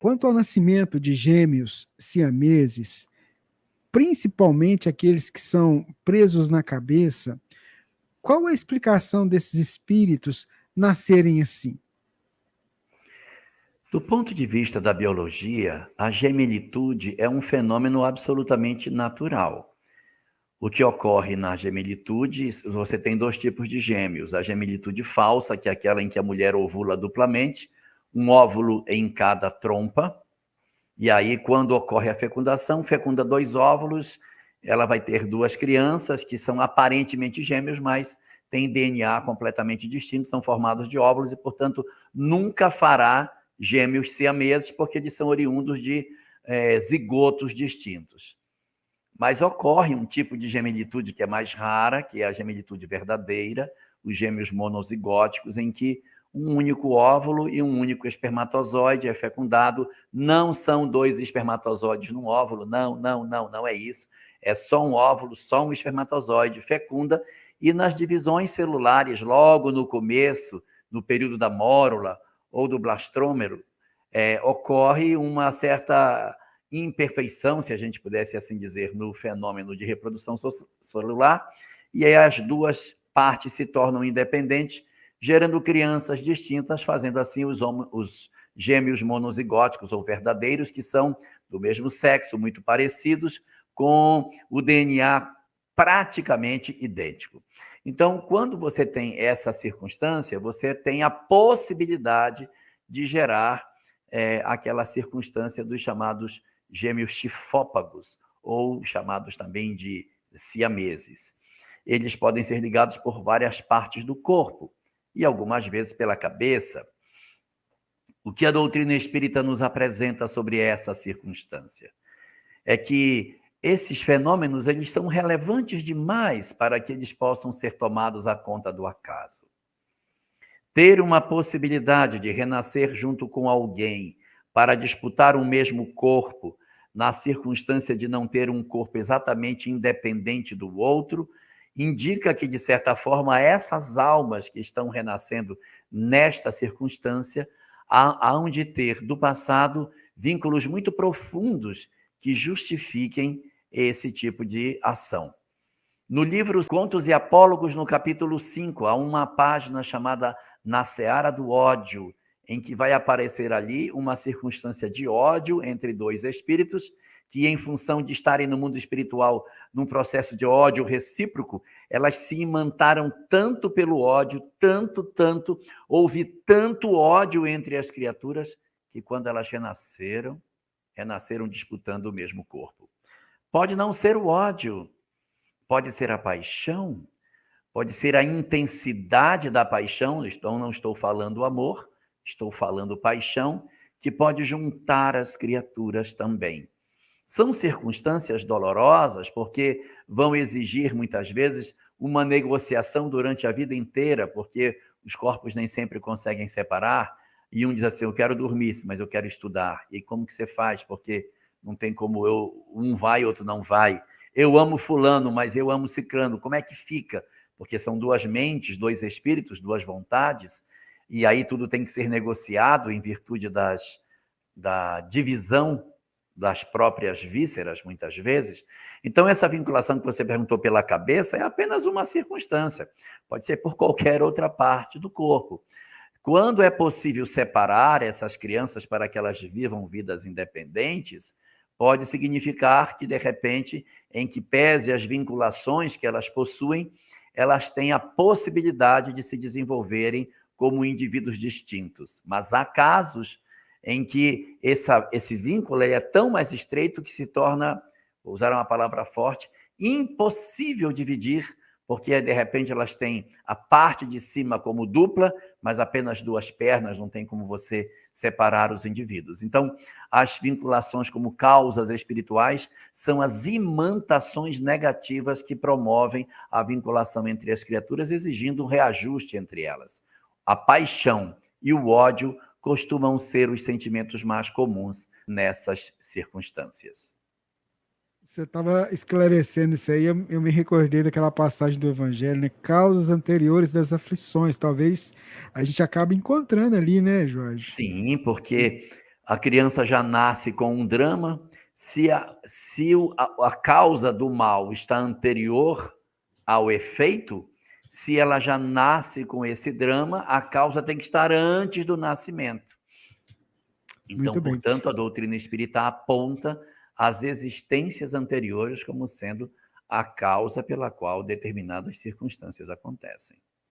Quanto ao nascimento de gêmeos siameses, principalmente aqueles que são presos na cabeça, qual a explicação desses espíritos nascerem assim? Do ponto de vista da biologia, a gemelitude é um fenômeno absolutamente natural. O que ocorre na gemelitude, você tem dois tipos de gêmeos. A gemelitude falsa, que é aquela em que a mulher ovula duplamente, um óvulo em cada trompa, e aí quando ocorre a fecundação, fecunda dois óvulos, ela vai ter duas crianças que são aparentemente gêmeos, mas têm DNA completamente distinto, são formados de óvulos e, portanto, nunca fará gêmeos siameses, porque eles são oriundos de zigotos distintos. Mas ocorre um tipo de gemelitude que é mais rara, que é a gemelitude verdadeira, os gêmeos monozigóticos, em que um único óvulo e um único espermatozoide é fecundado. Não são dois espermatozoides num óvulo, não é isso. É só um óvulo, só um espermatozoide fecunda, e nas divisões celulares, logo no começo, no período da mórula ou do blastrômero, ocorre uma certa imperfeição, se a gente pudesse assim dizer, no fenômeno de reprodução celular, e aí as duas partes se tornam independentes, gerando crianças distintas, fazendo assim os gêmeos monozigóticos ou verdadeiros, que são do mesmo sexo, muito parecidos, com o DNA praticamente idêntico. Então, quando você tem essa circunstância, você tem a possibilidade de gerar aquela circunstância dos chamados gêmeos chifópagos, ou chamados também de siameses. Eles podem ser ligados por várias partes do corpo, e algumas vezes pela cabeça. O que a doutrina espírita nos apresenta sobre essa circunstância é que esses fenômenos eles são relevantes demais para que eles possam ser tomados à conta do acaso. Ter uma possibilidade de renascer junto com alguém para disputar o mesmo corpo, na circunstância de não ter um corpo exatamente independente do outro, indica que, de certa forma, essas almas que estão renascendo nesta circunstância hão de ter do passado vínculos muito profundos que justifiquem esse tipo de ação. No livro Contos e Apólogos, no capítulo 5, há uma página chamada Na Seara do Ódio, em que vai aparecer ali uma circunstância de ódio entre dois espíritos, que em função de estarem no mundo espiritual num processo de ódio recíproco, elas se imantaram tanto pelo ódio, tanto, houve tanto ódio entre as criaturas, que quando elas renasceram disputando o mesmo corpo. Pode não ser o ódio, pode ser a paixão, pode ser a intensidade da paixão, então não estou falando amor, estou falando paixão, que pode juntar as criaturas também. São circunstâncias dolorosas, porque vão exigir, muitas vezes, uma negociação durante a vida inteira, porque os corpos nem sempre conseguem separar, e um diz assim, eu quero dormir, mas eu quero estudar. E como que você faz? Porque não tem como um vai, outro não vai. Eu amo fulano, mas eu amo ciclano. Como é que fica? Porque são duas mentes, dois espíritos, duas vontades, e aí tudo tem que ser negociado em virtude da divisão das próprias vísceras, muitas vezes. Então, essa vinculação que você perguntou pela cabeça é apenas uma circunstância. Pode ser por qualquer outra parte do corpo. Quando é possível separar essas crianças para que elas vivam vidas independentes, pode significar que, de repente, em que pese as vinculações que elas possuem, elas têm a possibilidade de se desenvolverem como indivíduos distintos. Mas há casos em que esse vínculo é tão mais estreito que se torna, vou usar uma palavra forte, impossível dividir, porque, de repente, elas têm a parte de cima como dupla, mas apenas duas pernas, não tem como você separar os indivíduos. Então, as vinculações como causas espirituais são as imantações negativas que promovem a vinculação entre as criaturas, exigindo um reajuste entre elas. A paixão e o ódio costumam ser os sentimentos mais comuns nessas circunstâncias. Você estava esclarecendo isso aí, eu me recordei daquela passagem do Evangelho, né? Causas anteriores das aflições. Talvez a gente acabe encontrando ali, né, Jorge? Sim, porque a criança já nasce com um drama. Se a causa do mal está anterior ao efeito, se ela já nasce com esse drama, a causa tem que estar antes do nascimento. Então, portanto, a doutrina espírita aponta as existências anteriores como sendo a causa pela qual determinadas circunstâncias acontecem.